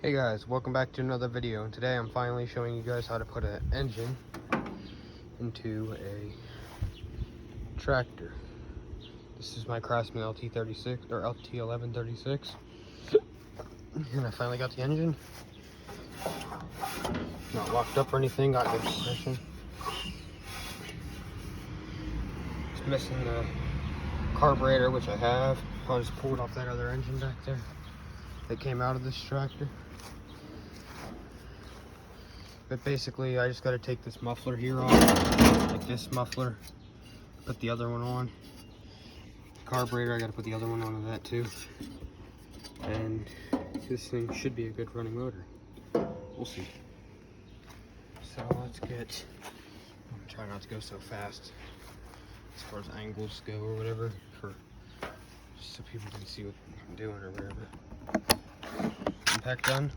Hey guys, welcome back to another video, and today I'm finally showing you guys how to put an engine into a tractor. This is my Craftsman LT36 or LT1136, and I finally got the engine. Not locked up or anything, got good compression. It's missing the carburetor, which I have. I'll just pull it off that other engine back there that came out of this tractor. But basically, I just got to take this muffler here off, like this muffler, put the other one on. Carburetor, I got to put the other one onto that too. And this thing should be a good running motor. We'll see. So let's get, I'm trying not to go so fast as far as angles go or whatever, just so people can see what I'm doing or whatever. Impact done.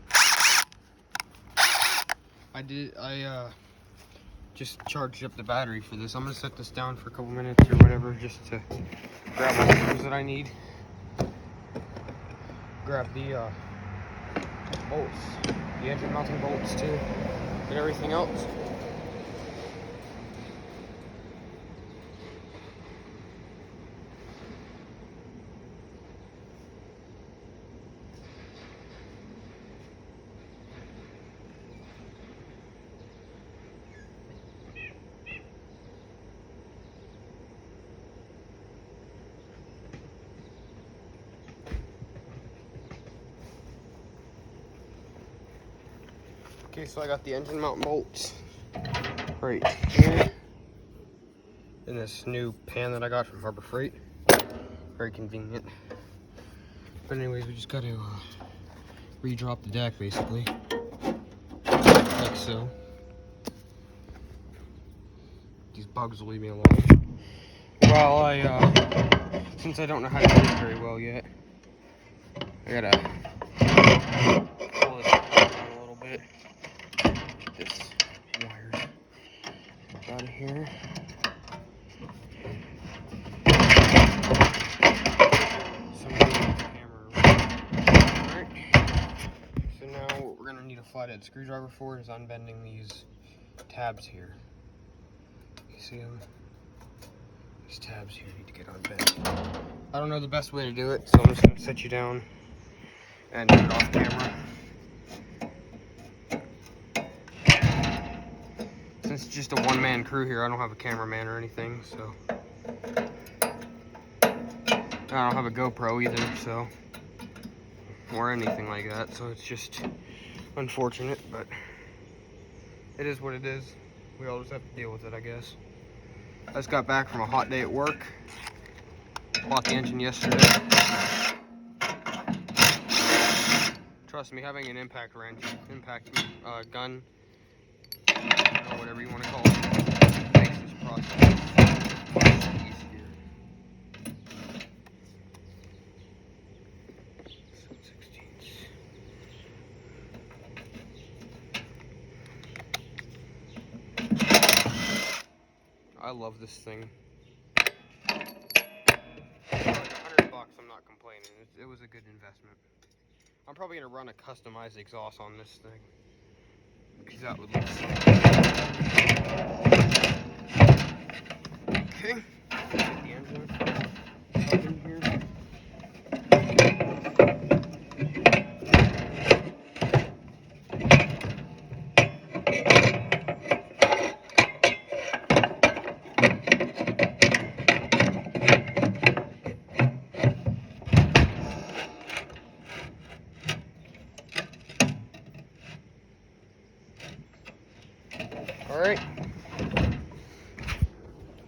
I just charged up the battery for this. I'm gonna set this down for a couple minutes or whatever, just to grab my screws that I need. Grab the bolts, the engine mounting bolts too, and everything else. Okay, so I got the engine mount bolts right here in this new pan that I got from Harbor Freight. Very convenient. But anyways, we just got to re-drop the deck basically, like so. These bugs will leave me alone. While since I don't know how to do it very well yet, I gotta pull this down a little bit. Get this wire out of here. Alright. So now what we're gonna need a flathead screwdriver for is unbending these tabs here. You see them? These tabs here need to get unbent. I don't know the best way to do it, so I'm just gonna set you down and do it off camera. Since it's just a one-man crew here, I don't have a cameraman or anything, so I don't have a GoPro either, so, or anything like that, so it's just unfortunate, but it is what it is. We all just have to deal with it, I guess. I just got back from a hot day at work. Bought the engine yesterday. Trust me, having an impact wrench, gun, or whatever you want to call it, makes this process much easier. 7/16. I love this thing. For like $100 bucks, I'm not complaining. It was a good investment. I'm probably gonna run a customized exhaust on this thing, because that would look sick. Okay, get the engine up in here. Alright,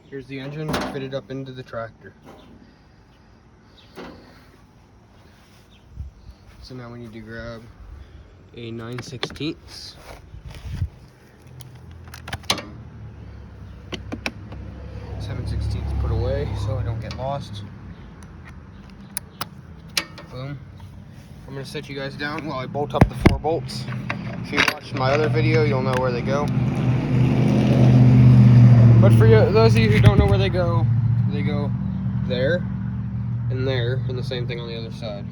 here's the engine fitted up into the tractor. So now we need to grab a 9/16. 7/16 put away so I don't get lost. Boom. I'm going to set you guys down while I bolt up the 4 bolts. If you watched my other video, you'll know where they go. But for you, those of you who don't know where they go there, and the same thing on the other side.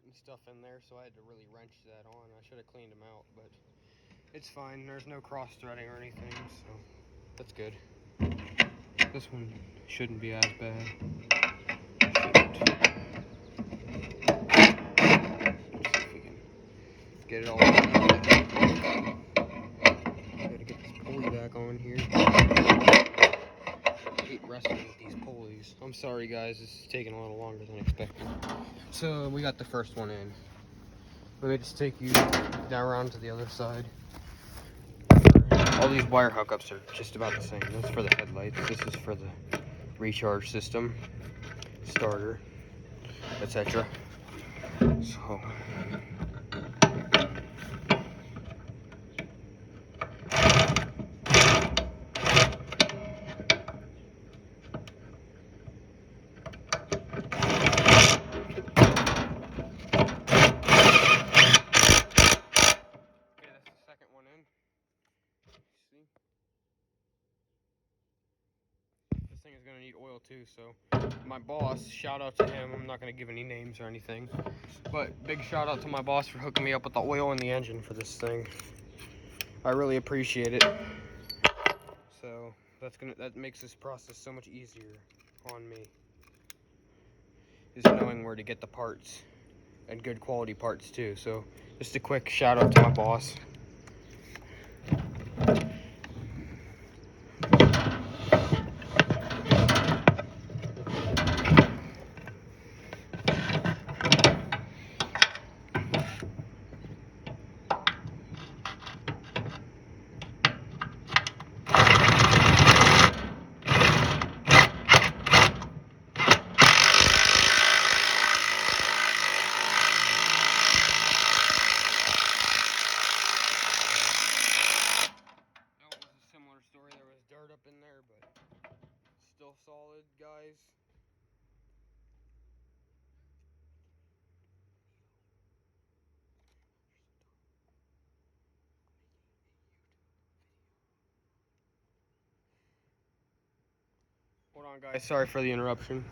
and stuff in there, so I had to really wrench that on. I should have cleaned them out, but it's fine. There's no cross threading or anything, so that's good. This one shouldn't be as bad. Let's see if we can get it all. Gotta get this pulley back on here. I hate wrestling with these pulleys. I'm sorry guys, this is taking a little longer than expected. So we got the first one in. Let me just take you down around to the other side. All these wire hookups are just about the same. This is for the headlights. This is for the recharge system, starter, etc. So thing is going to need oil too, so my boss, shout out to him, I'm not going to give any names or anything, but big shout out to my boss for hooking me up with the oil in the engine for this thing. I really appreciate it. So that makes this process so much easier on me, is knowing where to get the parts, and good quality parts too. So just a quick shout out to my boss. Story, there was dirt up in there, but still solid, guys. Hold on, guys, sorry for the interruption.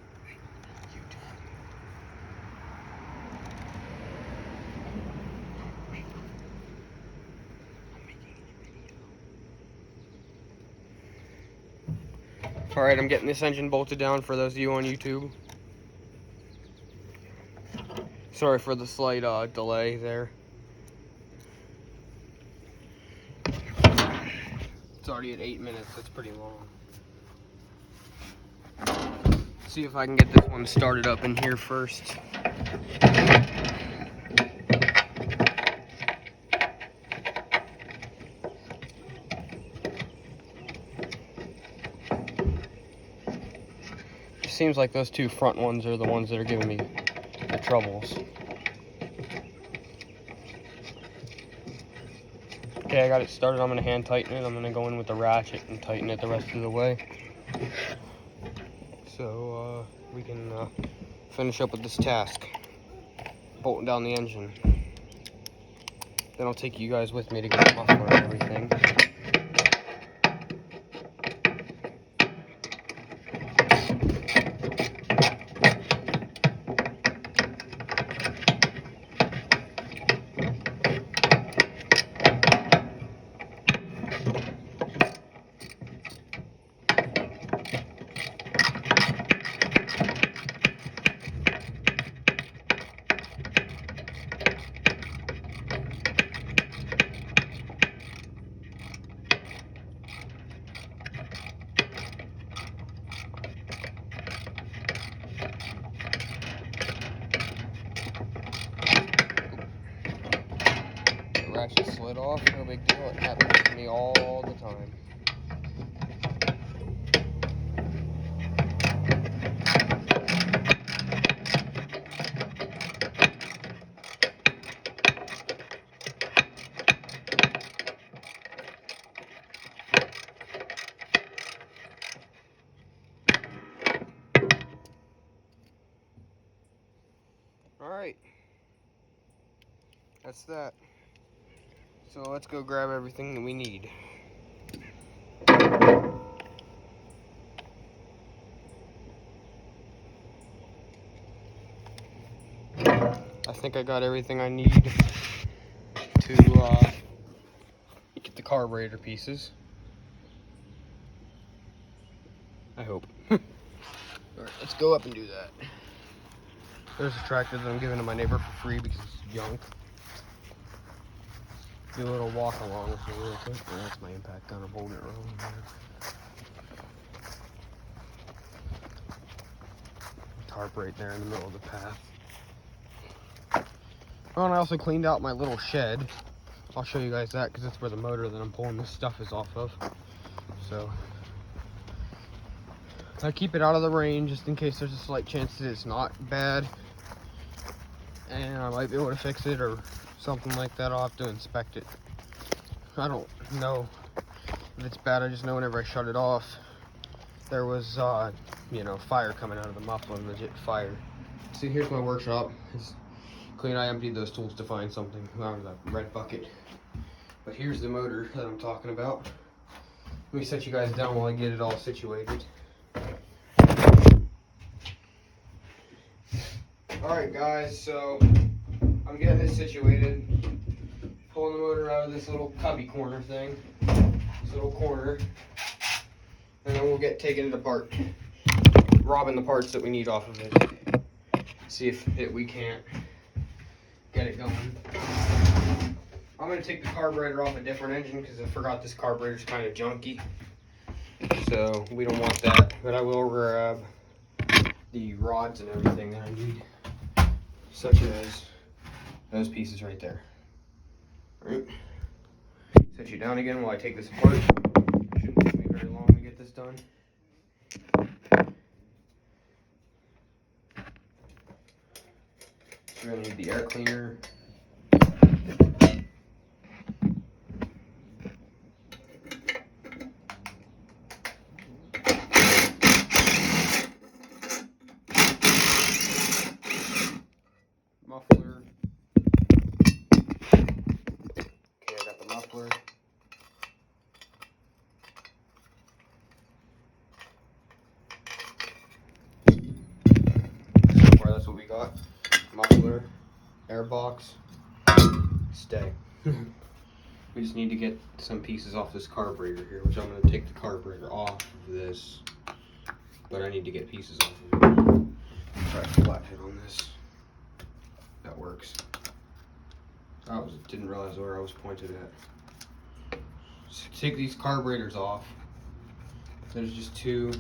Alright, I'm getting this engine bolted down for those of you on YouTube. Sorry for the slight delay there. It's already at 8 minutes, that's pretty long. See if I can get this one started up in here first. Seems like those two front ones are the ones that are giving me the troubles. Okay, I got it started. I'm going to hand tighten it. I'm going to go in with the ratchet and tighten it the rest of the way. So we can finish up with this task. Bolting down the engine. Then I'll take you guys with me to get the muffler and everything. Ratchet slid off, no big deal, it happens to me all the time. Alright, that's that. So let's go grab everything that we need. I I think I got everything I need to get the carburetor pieces. I hope. Alright, let's go up and do that. There's a tractor that I'm giving to my neighbor for free because it's junk. Do a little walk along with me real quick. Oh, that's my impact gun. I'm holding it wrong there. Tarp right there in the middle of the path. Oh, and I also cleaned out my little shed. I'll show you guys that because that's where the motor that I'm pulling this stuff is off of. So I keep it out of the rain just in case there's a slight chance that it's not bad. And I might be able to fix it or something like that. I'll have to inspect it. I don't know if it's bad. I just know whenever I shut it off, there was, you know, fire coming out of the muffler, legit fire. See, here's my workshop. It's clean. I emptied those tools to find something out of that red bucket. But here's the motor that I'm talking about. Let me set you guys down while I get it all situated. Alright guys, so I'm getting this situated. Pulling the motor out of this little cubby corner thing. This little corner. And then we'll get taking it apart. Robbing the parts that we need off of it. See if we can't get it going. I'm going to take the carburetor off a different engine because I forgot this carburetor's kind of junky. So we don't want that. But I will grab the rods and everything that I need. Such as those pieces right there. Alright. Set you down again while I take this apart. Shouldn't take me very long to get this done. We're going to need the air cleaner. Muffler. Okay, I got the muffler. So far, that's what we got. Muffler, air box, stay. We just need to get some pieces off this carburetor here, which I'm going to take the carburetor off of this, but I need to get pieces off of it. Try a flathead on this. That works. Didn't realize where I was pointed at. So take these carburetors off. There's just two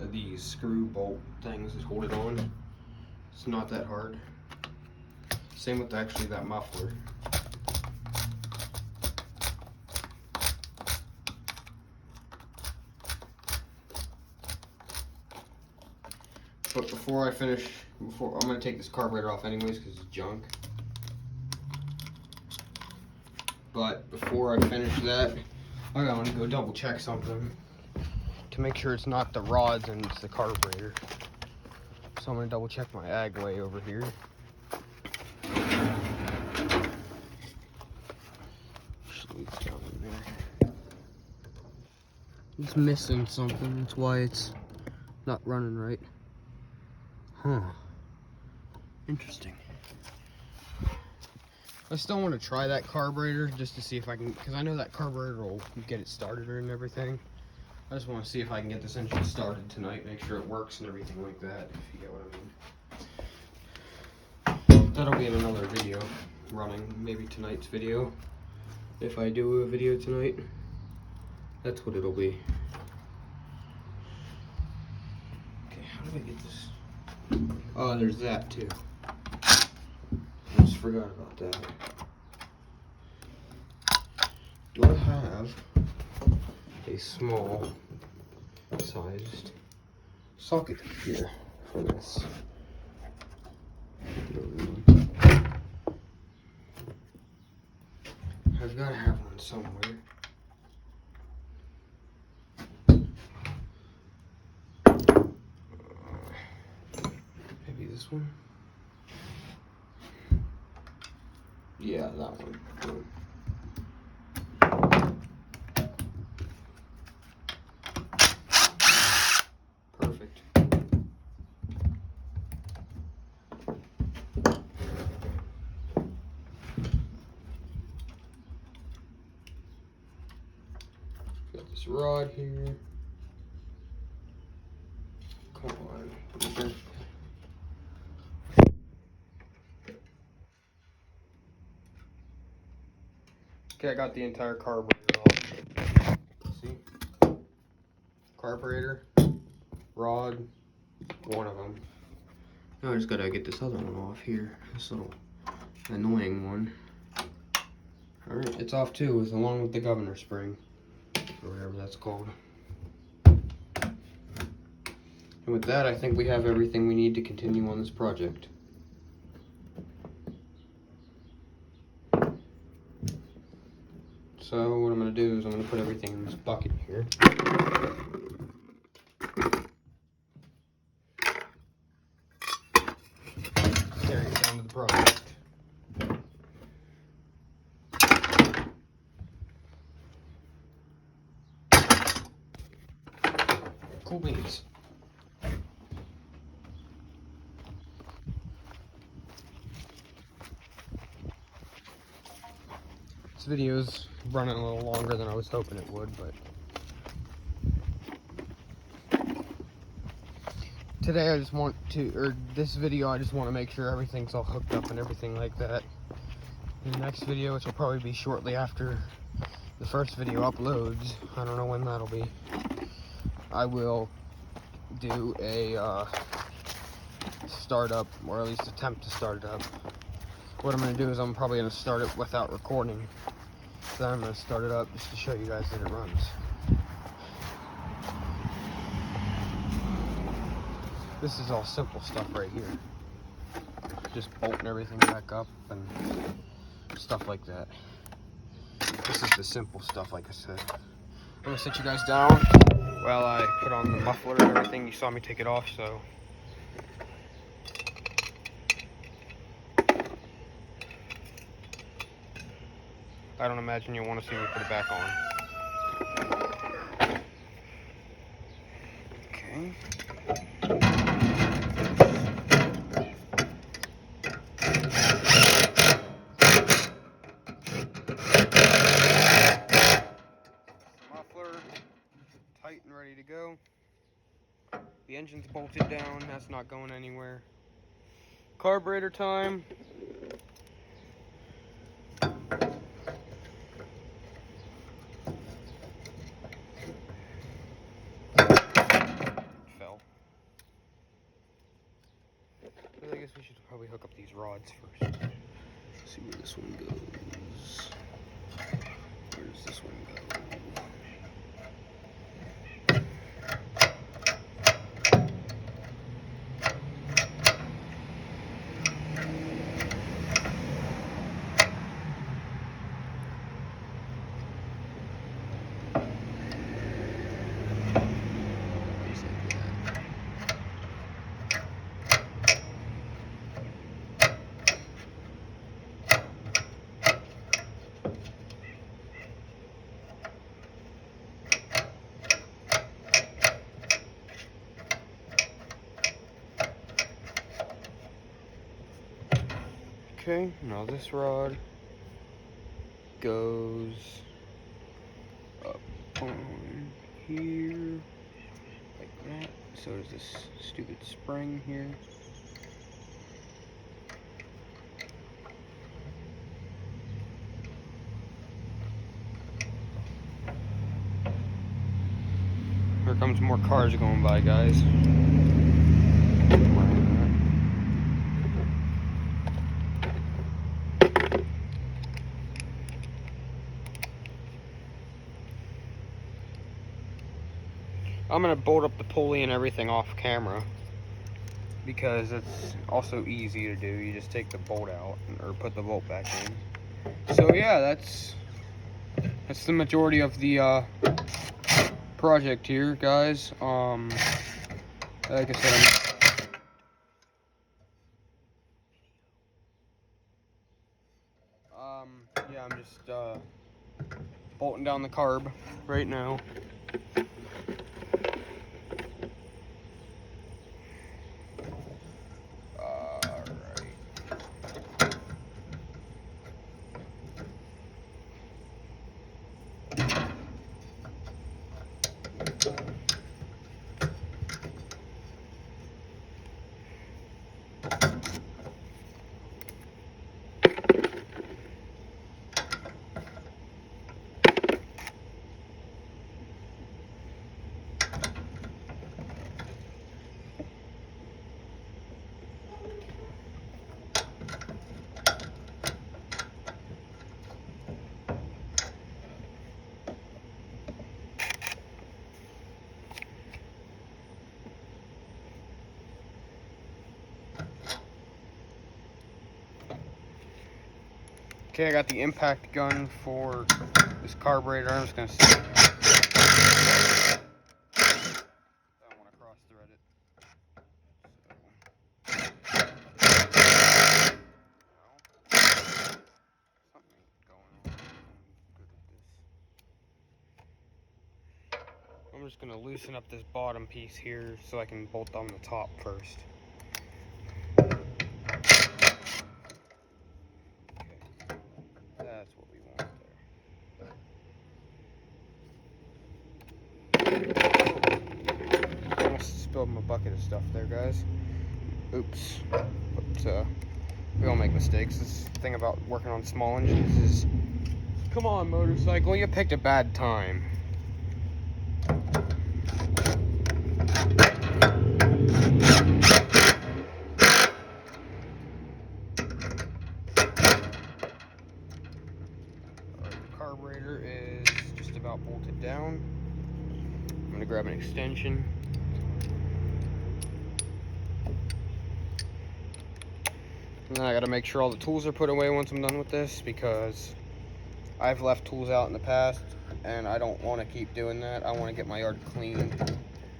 of these screw bolt things that hold it on. It's not that hard. Same with actually that muffler. But before I finish, I'm going to take this carburetor off anyways because it's junk. But before I finish that, I want to go double check something to make sure it's not the rods and it's the carburetor. So I'm going to double check my Agway over here. It's missing something, that's why it's not running right. Huh. Interesting. I still want to try that carburetor just to see if I can, because I know that carburetor will get it started and everything. I just want to see if I can get this engine started tonight, make sure it works and everything like that, if you get what I mean. That'll be in another video running, maybe tonight's video. If I do a video tonight, that's what it'll be. Okay, how do I get this? Oh, there's that too. I just forgot about that. Do I have a small sized socket here for this? I've got to have one somewhere. Maybe this one? Yeah, that one. Perfect. this rod here. Come on. Okay, I got the entire carburetor off. See? Carburetor, rod, one of them. Now I just gotta get this other one off here. This little annoying one. Alright, it's off too, along with the governor spring, or whatever that's called. And with that, I think we have everything we need to continue on this project. So what I'm going to do is I'm going to put everything in this bucket here. Carry it down to the project. Cool beans. This video's running a little longer than I was hoping it would, but today I just want to, or this video I just want to make sure everything's all hooked up and everything like that. In the next video, which will probably be shortly after the first video uploads, I don't know when that'll be, I will do a startup, or at least attempt to start it up. What I'm going to do is I'm probably going to start it without recording. Then I'm going to start it up just to show you guys that it runs. This is all simple stuff right here. Just bolting everything back up and stuff like that. This is the simple stuff, like I said. I'm going to sit you guys down while I put on the muffler and everything. You saw me take it off, so... I don't imagine you'll want to see me put it back on. Okay. Muffler tight and ready to go. The engine's bolted down, that's not going anywhere. Carburetor time. I guess we should probably hook up these rods first. Let's see where this one goes. Where does this one go? Okay, now this rod goes up on here, like that. So does this stupid spring here. Here comes more cars going by, guys. I'm going to bolt up the pulley and everything off camera because it's also easy to do. You just take the bolt out or put the bolt back in. So yeah, that's the majority of the project here, guys. Like I said, yeah, I'm just bolting down the carb right now. Okay, I got the impact gun for this carburetor. I'm just gonna I don't want to cross thread it. Something ain't going on. I'm good with this. I'm just gonna loosen up this bottom piece here so I can bolt on the top first. That's what we want there. Almost spilled my bucket of stuff there, guys. Oops. But we all make mistakes. This thing about working on small engines is, come on, motorcycle, you picked a bad time. The carburetor is just about bolted down. I'm gonna grab an extension. And then I gotta make sure all the tools are put away once I'm done with this, because I've left tools out in the past and I don't want to keep doing that. I want to get my yard clean.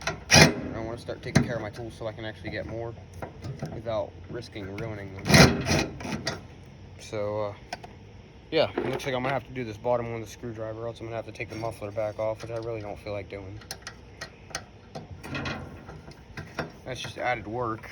I want to start taking care of my tools so I can actually get more without risking ruining them. So yeah, it looks like I'm gonna have to do this bottom one with a screwdriver, or else I'm gonna have to take the muffler back off, which I really don't feel like doing. That's just added work.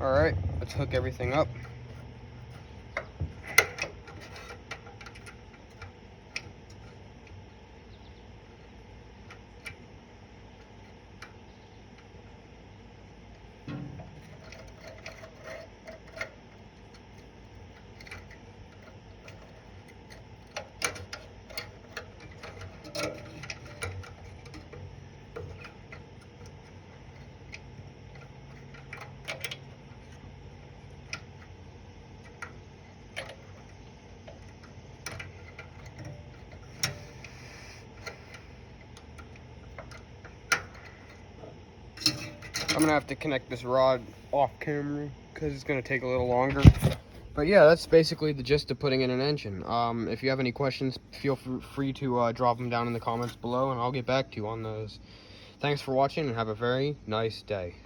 Alright, let's hook everything up. I'm gonna have to connect this rod off camera because it's gonna take a little longer. But yeah, that's basically the gist of putting in an engine. If you have any questions, feel free to drop them down in the comments below, and I'll get back to you on those. Thanks for watching, and have a very nice day.